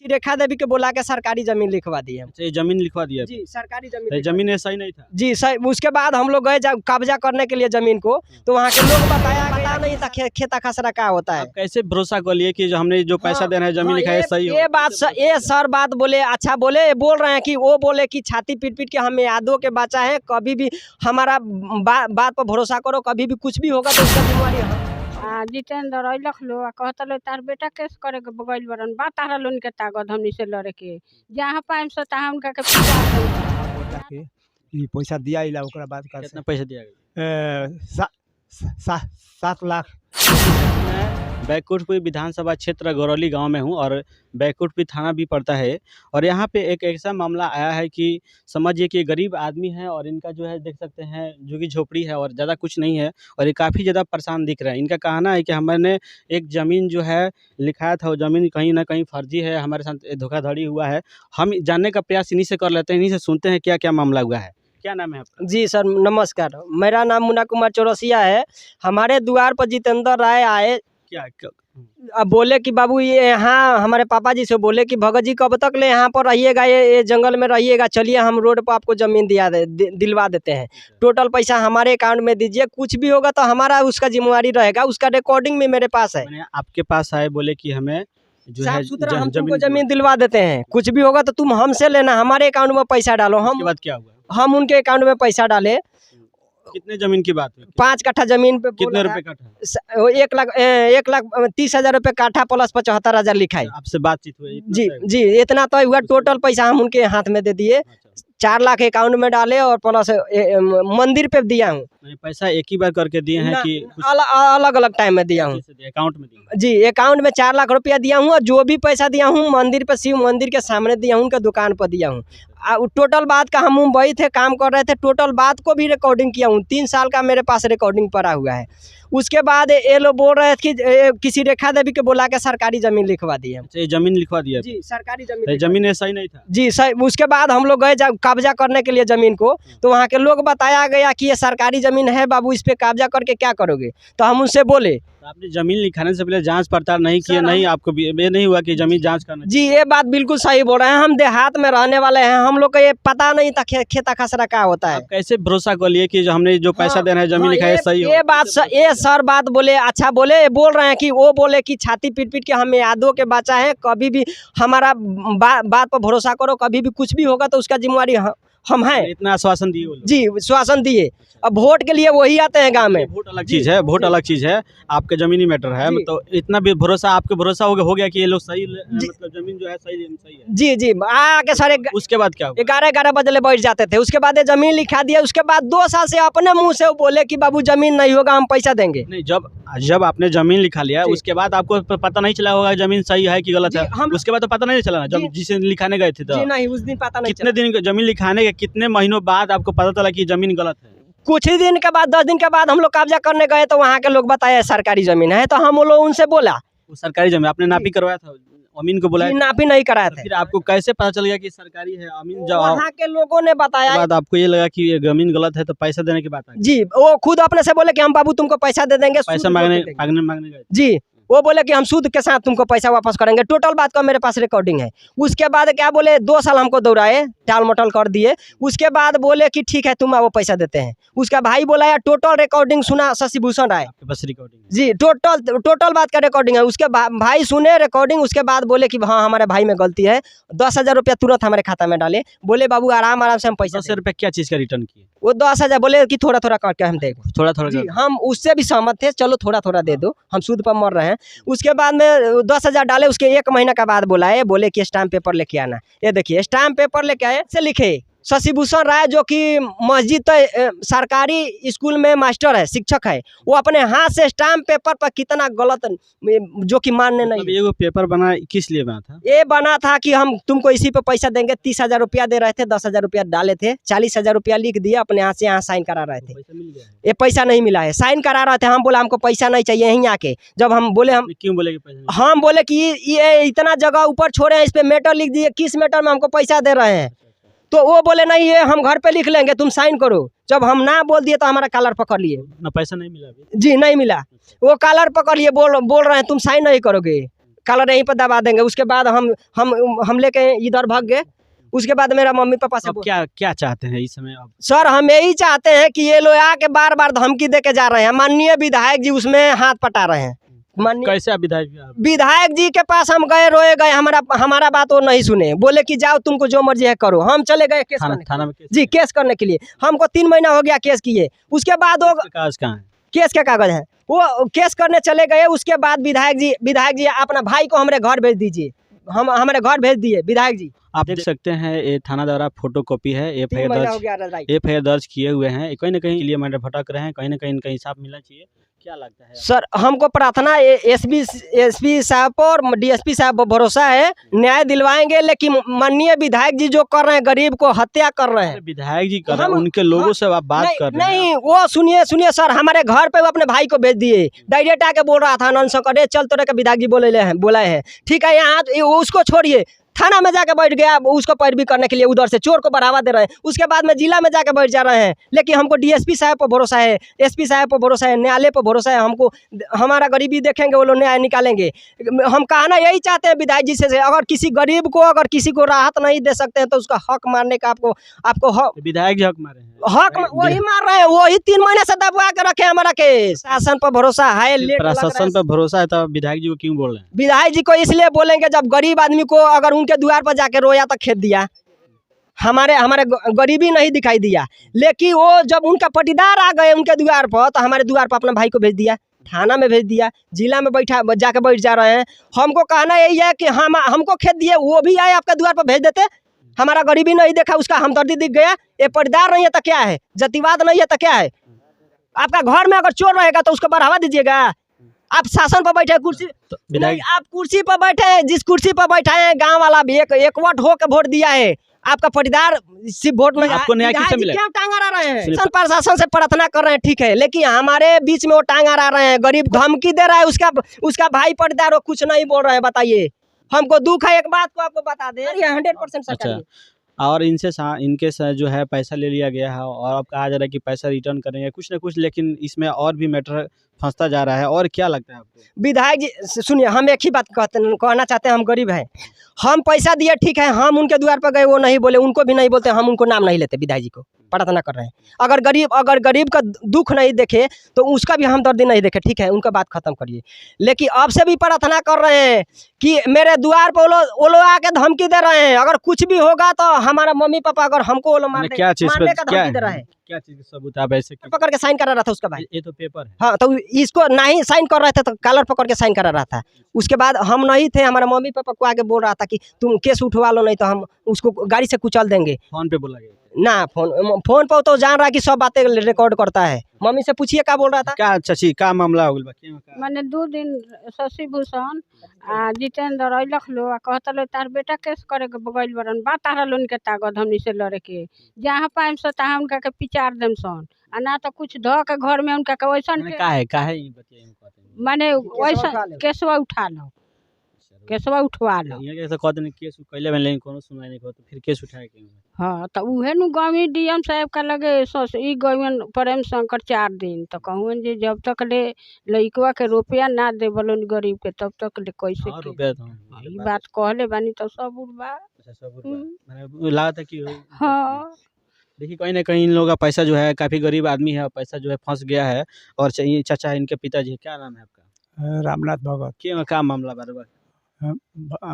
रेखा देवी के बुला के सरकारी जमीन लिखवा दी है। अच्छा, ये जमीन लिखवा दिया जी, सरकारी तो जमीन। जमीन ऐसा ही नहीं था जी सर, उसके बाद हम लोग गए कब्जा करने के लिए जमीन को, तो वहाँ के लोग बताया गया नहीं था खेता खसरा क्या होता है। आप कैसे भरोसा कर लिए कि जो हमने जो पैसा देना है जमीन लिखा है सही हो? ये सर बात बोले, अच्छा बोले, बोल रहे हैं कि वो बोले कि छाती पीट पीट के हम यादों के बच्चा है, कभी भी हमारा बात पर भरोसा करो, कभी भी कुछ भी होगा तो उसका जिम्मेवारी जितेंद्र अइलख लो कहता लो तार बेटा केस करे के बगल बरन बा तारा लोन के ताकत हमनी से लड़े के जहाँ पाएम से तहाँ उनका के पैसा दिया इला ओकरा बाद का कितना पैसा दिया गया? 7 लाख। मैं बैकुंठपुर विधानसभा क्षेत्र गौरौली गांव में हूं और बैकुंठपुर थाना भी पड़ता है और यहां पे एक ऐसा मामला आया है कि समझिए कि गरीब आदमी है और इनका जो है देख सकते हैं झुग्गी झोपड़ी है और ज़्यादा कुछ नहीं है और ये काफ़ी ज़्यादा परेशान दिख रहा है। इनका कहना है कि हमने एक ज़मीन जो है लिखाया था, वो ज़मीन कहीं ना कहीं फर्जी है, हमारे साथ धोखाधड़ी हुआ है। हम जानने का प्रयास इन्हीं से कर लेते हैं, इन्हीं से सुनते हैं क्या क्या मामला हुआ है। क्या नाम है आपका? जी सर नमस्कार, मेरा नाम मुन्ना कुमार चौरसिया है। हमारे द्वार पर जितेंद्र राय आए, क्या अब बोले कि बाबू ये यहाँ हमारे पापा जी से बोले कि भगत जी कब तक ले यहाँ पर रहिएगा, ये जंगल में रहिएगा, चलिए हम रोड पर आपको ज़मीन दिलवा देते हैं, टोटल पैसा हमारे अकाउंट में दीजिए, कुछ भी होगा तो हमारा उसका जिम्मेवारी रहेगा। उसका रिकॉर्डिंग भी मेरे पास है। आपके पास आए, बोले कि हमें जो है हम तुमको जमीन दिलवा देते हैं, कुछ भी होगा तो तुम हमसे लेना, हमारे अकाउंट में पैसा डालो। हम बात क्या हुआ? हम उनके अकाउंट में पैसा डाले। कितने जमीन की बात है? 5 कट्ठा जमीन पे कितने रुपए कट्ठा? 1,30,000 रुपये काठा प्लस 75,000 लिखा है। आपसे बातचीत हुई? जी इतना तो हुआ। टोटल पैसा हम उनके हाथ में दे दिए, 4 लाख अकाउंट में डाले और प्लस मंदिर पे दिया हूँ। पैसा एक ही बार करके दिए हैं कि अलग अलग टाइम में दिया हूँ? अकाउंट में दिया? जी अकाउंट में 4 लाख रुपया दिया हूँ और जो भी पैसा दिया हूँ मंदिर पे, शिव मंदिर के सामने दिया हूँ, उनके दुकान पर दिया हूँ। टोटल बात का हम मुंबई थे, काम कर रहे थे, टोटल बात को भी रिकॉर्डिंग किया हूँ। 3 साल का मेरे पास रिकॉर्डिंग पड़ा हुआ है। उसके बाद ये लोग बोल रहे थे कि किसी रेखा देवी के बुला के सरकारी जमीन लिखवा दी है। ये जमीन लिखवा दिया? जी सरकारी जमीन। जमीन ऐसा ही नहीं था? जी सर, उसके बाद हम लोग गए कब्जा करने के लिए जमीन को, तो वहाँ के लोग बताया गया कि ये सरकारी जमीन है बाबू, इस पे कब्जा करके क्या करोगे। तो हम उनसे बोले आपने जमीन लिखाने से पहले जांच पड़ताल नहीं किया? नहीं, आपको ये नहीं हुआ कि जमीन जांच करना? जी ये बात बिल्कुल सही बोल रहे हैं। हम देहात में रहने वाले हैं, हम लोग को ये पता नहीं था खेता खसरा क्या होता है। आप कैसे भरोसा कर लिए कि जो हमने जो पैसा देना है जमीन लिखा है सही हो? ये सर बात बोले, अच्छा बोले, बोल रहे हैं कि वो बोले कि छाती पीट पीट के हम यादों के बच्चा है, कभी भी हमारा बात पर भरोसा करो, कभी भी कुछ भी होगा तो उसका जिम्मेवारी हम हैं। इतना आश्वासन दिए? जी आश्वासन दिए। अब वोट के लिए वही आते हैं गांव में। वोट अलग चीज है, वोट अलग चीज है, आपके जमीनी मैटर है। तो इतना भी भरोसा, आपके भरोसा हो गया कि ये लोग सही, मतलब जमीन जो है सही है? जी आके सारे। उसके बाद क्या हुआ? 11 बजे बैठ जाते थे। उसके बाद जमीन लिखा दिया। उसके बाद 2 साल से अपने मुंह से बोले कि बाबू जमीन नहीं होगा, हम पैसा देंगे। नहीं, जब आपने जमीन लिखा लिया उसके बाद आपको पता नहीं चला होगा जमीन सही है कि गलत है? उसके बाद तो पता नहीं चला जब जिसे लिखाने गए थे? तो नहीं, उस दिन पता नहीं। कितने दिन जमीन लिखाने के कितने महीनों बाद आपको पता चला कि जमीन गलत है? कुछ ही दिन के बाद, 10 दिन के बाद हम लोग कब्जा करने गए तो वहाँ के लोग बताया सरकारी जमीन है। तो हम लोग उनसे बोला वो सरकारी जमीन आपने नापी करवाया था, अमीन को बुलाया? नापी नहीं कराया था। फिर आपको कैसे पता चल गया कि सरकारी है? अमीन वहाँ के लोगों ने बताया। बाद आपको ये लगा कि ये जमीन गलत है तो पैसा देने की बात है? जी वो खुद अपने से बोले कि हम बाबू तुमको पैसा दे देंगे। पैसा मांगने गए? जी वो बोले कि हम सूद के साथ तुमको पैसा वापस करेंगे। टोटल बात का मेरे पास रिकॉर्डिंग है। उसके बाद क्या बोले, 2 साल हमको दौड़ाए, टाल मटल कर दिए। उसके बाद बोले कि ठीक है तुम वो पैसा देते हैं। उसका भाई बोला यार, टोटल रिकॉर्डिंग सुना शशि भूषण राय। बस रिकॉर्डिंग? जी टोटल बात का रिकॉर्डिंग है। उसके भाई सुने रिकॉर्डिंग, उसके बाद बोले कि हाँ हमारे भाई में गलती है। 10,000 रुपया तुरंत हमारे खाता में डाले। बोले बाबू आराम से हम पैसा। 10,000 रुपया क्या चीज़ का रिटर्न किए? वो 10,000 बोले कि थोड़ा थोड़ा करके हम देंगे। थोड़ा हम उससे भी सहमत थे, चलो थोड़ा थोड़ा दे दो, हम सूद पर मर रहे हैं। उसके बाद में 10,000 डाले। उसके 1 महीना के बाद बुलाए, बोले कि स्टाम्प पेपर लेके आना। ये देखिए स्टाम्प पेपर लेके आए, से लिखे शशि भूषण राय, जो कि मस्जिद सरकारी स्कूल में मास्टर है, शिक्षक है। वो अपने हाथ से स्टाम्प पेपर पर कितना गलत, जो कि मानने नहीं। ये वो पेपर बना किस लिए बना था? ये बना था कि हम तुमको इसी पे पैसा देंगे। 30,000 रुपया दे रहे थे, 10,000 रुपया डाले थे, 40,000 रुपया लिख दिया, अपने हाथ से यहाँ साइन करा रहे थे। ये पैसा नहीं मिला है, साइन करा रहे थे। हम बोला हमको पैसा नहीं चाहिए। यहीं आके जब हम बोले, हम क्यों बोले पैसा? हम बोले कि ये इतना जगह ऊपर छोड़े हैं, इस पे मैटर लिख दिए, किस मैटर में हमको पैसा दे रहे हैं? तो वो बोले नहीं, ये हम घर पे लिख लेंगे, तुम साइन करो। जब हम ना बोल दिए तो हमारा कॉलर पकड़ लिए। ना पैसा नहीं मिला? जी नहीं मिला। वो कॉलर पकड़ लिए, बोल रहे हैं तुम साइन नहीं करोगे। कलर यहीं पर दबा देंगे। उसके बाद हम लेके इधर भाग गए। उसके बाद मेरा मम्मी पापा से अब क्या क्या चाहते हैं इस समय अब? सर हम यही चाहते हैं कि ये लोग आके बार बार धमकी दे के जा रहे हैं। माननीय विधायक जी उसमें हाथ पटा रहे हैं। माननीय कैसे आप विधायक विधायक जी के पास हम गए, रोए गए, हमारा बात वो नहीं सुने, बोले कि जाओ तुमको जो मर्जी है करो। हम चले गए केस करने थाना में जी केस करने के लिए। हमको 3 महीना हो गया केस किए। उसके बाद वो कागज कहाँ है? केस के कागज है, वो केस करने चले गए। उसके बाद विधायक जी अपना भाई को हमारे घर भेज दीजिए। हम हमारे घर भेज दिए विधायक जी। आप देख सकते हैं ये थाना द्वारा फोटो कॉपी है। 3 महीना हो गया राइट। एफआईआर दर्ज किए हुए हैं। कहीं ना कहीं लिए मैंने भटक रहे हैं, कहीं ना कहीं इनका हिसाब मिलना चाहिए। क्या लगता है सर हमको प्रार्थना एसपी साहब पर और डीएसपी साहब पर भरोसा है, न्याय दिलवाएंगे। लेकिन माननीय विधायक जी जो कर रहे हैं, गरीब को हत्या कर रहे हैं। विधायक जी कर रहे हैं, उनके लोगों से आप बात कर रहे हैं? नहीं वो सुनिए सर, हमारे घर पे वो अपने भाई को भेज दिए। डायरेक्ट आके बोल रहा था नंद शंकर चल तो के विधायक जी बोले हैं ठीक है। यहाँ उसको छोड़िए, थाना में जाके बैठ गया उसको पैरवी करने के लिए, उधर से चोर को बढ़ावा दे रहे हैं। उसके बाद में जिला में जाके बैठ जा रहे हैं। लेकिन हमको डीएसपी साहब पर भरोसा है, एसपी साहब पर भरोसा है, न्यायालय पर भरोसा है। हमको हमारा गरीबी देखेंगे, वो लोग न्याय निकालेंगे। हम कहना यही चाहते हैं विधायक जी से, अगर किसी गरीब को अगर किसी को राहत नहीं दे सकते हैं तो उसका हक मारने का आपको हक, विधायक जी हक मारे हैं, वही मार रहे हैं। वही 3 महीने से दबा के रखे हमारा केस। शासन पर भरोसा है, प्रशासन पर भरोसा है, तो विधायक जी को क्यों बोल रहे हैं? विधायक जी को इसलिए बोलेंगे जब गरीब आदमी को अगर उनके द्वार पर जाके रोया तो खेत दिया, हमारे गरीबी नहीं दिखाई दिया। लेकिन वो जब उनका पटीदार आ गए उनके द्वार पर तो हमारे द्वार पर अपना भाई को भेज दिया, थाना में भेज दिया, जिला में जाके बैठ जा रहे हैं। हमको कहना यही है कि हमको खेत दिए, वो भी आए आपके द्वार पर भेज देते। हमारा गरीबी नहीं देखा, उसका हमदर्दी दिख गया। ये पटीदार नहीं है तो क्या है, जातिवाद नहीं है तो क्या है। आपका घर में अगर चोर रहेगा तो उसको बढ़ावा दीजिएगा। आप शासन पर बैठे कुर्सी नहीं, आप कुर्सी पर बैठे हैं, जिस कुर्सी पर बैठे हैं गांव वाला भी एकवट होकर वोट दिया है। आपका पटीदार सिर्फ वोट में आपको न्याय किससे मिला? क्या टांग अड़ा रहे हैं? शासन प्रशासन से प्रार्थना कर रहे हैं ठीक है, लेकिन हमारे बीच में वो टांग अड़ा रहे हैं। गरीब धमकी दे रहा है, उसका भाई पटीदार वो कुछ नहीं बोल रहे हैं। बताइए, हमको दुख है। एक बात को आपको बता दें, 100% सच है। और इनके जो है पैसा ले लिया गया है और अब कहा जा रहा है कि पैसा रिटर्न करेंगे कुछ ना कुछ, लेकिन इसमें और भी मैटर फंसता जा रहा है। और क्या लगता है आपको? विधायक जी सुनिए, हम एक ही बात कहना चाहते हैं, हम गरीब हैं, हम पैसा दिए ठीक है, हम उनके द्वार पर गए वो नहीं बोले, उनको भी नहीं बोलते, हम उनको नाम नहीं लेते। विधायक जी को प्रार्थना कर रहे हैं, अगर गरीब का दुख नहीं देखे तो उसका भी हमदर्दी नहीं देखे ठीक है, उनका बात खत्म करिए। लेकिन अब से भी प्रार्थना कर रहे हैं कि मेरे द्वार पर वो लोग आके धमकी दे रहे हैं। अगर कुछ भी होगा तो हमारा मम्मी पापा अगर हमको वो लोग मारने का धमकी दे रहा है। क्या चीज का सबूत आप ऐसे पकड़ के साइन करा रहा था उसका भाई। ये तो पेपर है। हाँ, तो इसको नहीं साइन कर रहे थे तो कलर पकड़ के साइन करा रहा था। उसके बाद हम नहीं थे, हमारा मम्मी पापा को आगे बोल रहा था कि तुम केस उठवा लो, नहीं तो हम उसको गाड़ी से कुचल देंगे। फोन पे बोला गया ना, फोन पर तो जान रहा है कि सब बातें रिकॉर्ड करता है। मम्मी से पूछिए क्या बोल रहा था। क्या चाची का मामला हो गया? मैंने 2 दिन शशि भूषण आ जितेंद्र अइलख लो आ कहतलो तार बेटा केस करे के बगैल बरन बा तारा लोन के ताकत हमनी से लड़े के, जहाँ पाएम से तहाँ उनका के पिचार देम सन आ ना तो कुछ ध के घर में उनका के वैसन के माने वैसा केसवा उठा लो, केसवा उठवा लो। यहाँ के कहते हैं केस कैले में, लेकिन कोनो सुनवाई नहीं होता, फिर केस उठाए के। हाँ, तो उहे नु गाँवी डीएम साहब का लगे ई गवन प्रेम शंकर 4 दिन तो कहूँ जे जब तक ले लइकवा के रुपया ना दे बलोन गरीब के तब तक ले कैसे के रुपया तो ई बात कहले बानी तो सब उड़बा। मैंने लगा था कि हाँ, देखिए कहीं ना कहीं इन लोगों का पैसा जो है, काफी गरीब आदमी है, पैसा जो है फंस गया है। और चाहिए चाचा इनके पिताजी, क्या नाम है आपका? रामनाथ भगत। क्या मामला बार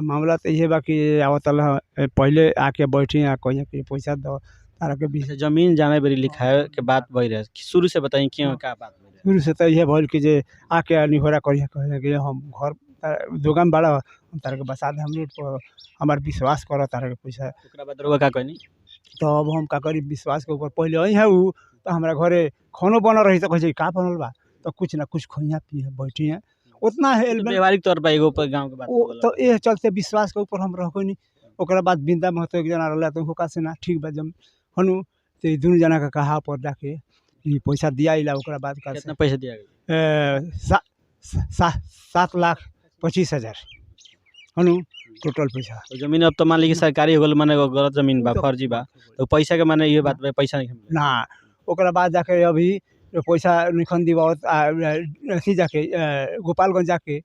मामला तो ये बा कि आवतल पहले आके बैठी कहीं कि पैसा दो तारा के बीच जमीन जाने बड़ी लिखाए के बात बही रहे, शुरू से बताइए क्यों क्या बात बही रहे? शुरू से तो यह भल कि जे आके निहोरा करिए कहे कि हम घर दुकान बड़ा हम तारा के बसा दे, हम रोड पर हमार विश्वास करो तारा के पैसा। ओकरा बाद रुआ का कहनी तो अब हम का करी विश्वास के ऊपर पहले आई है उ तो हमारा घरे खानो बनल रही तो कहे का बनल बा तो कुछ ना कुछ खोइया पिए बैठी है उतना है व्यवहारिक तौर पर एगो गाँव के बात तो ये चलते विश्वास के ऊपर हम रहो नहीं। ओकरा बाद बिंदा महतो एक जना रहा तो उनका से ना ठीक बा जब हनु तो दुनू जना का कहा पर जाके ये पैसा दिया इला। ओकरा बाद का कितना पैसा दिया गया? 7,25,000 हनु टोटल पैसा। तो जमीन अब तो मान ली सरकारी हो गल, माने गलत जमीन बा, फर्जी बा, तो पैसा के माने ये बात पैसा नहीं ना। ओकरा बाद जाके अभी पैसा निखन दिवावत अथी जाके गोपालगंज जाके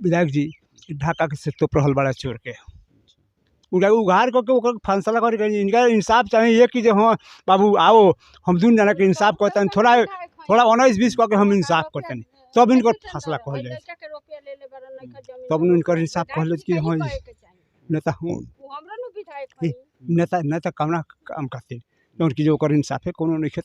विधायक जी ढाका के से तोप रहल बड़ा चोर के उघार करके ओकर फैसला करे इनका इंसाफ चाहिए ये कि जो हाँ बाबू आओ हम दून जना के इंसाफ करते हैं थोड़ा 19-20 करके हम इंसाफ करते हैं तब इनकर फैसला कहल जाए तब इनकर इंसाफ कहल कि हाँ नेता नेता नेता कमना काम करते कि जो ओकर इंसाफ है कोनो नहीं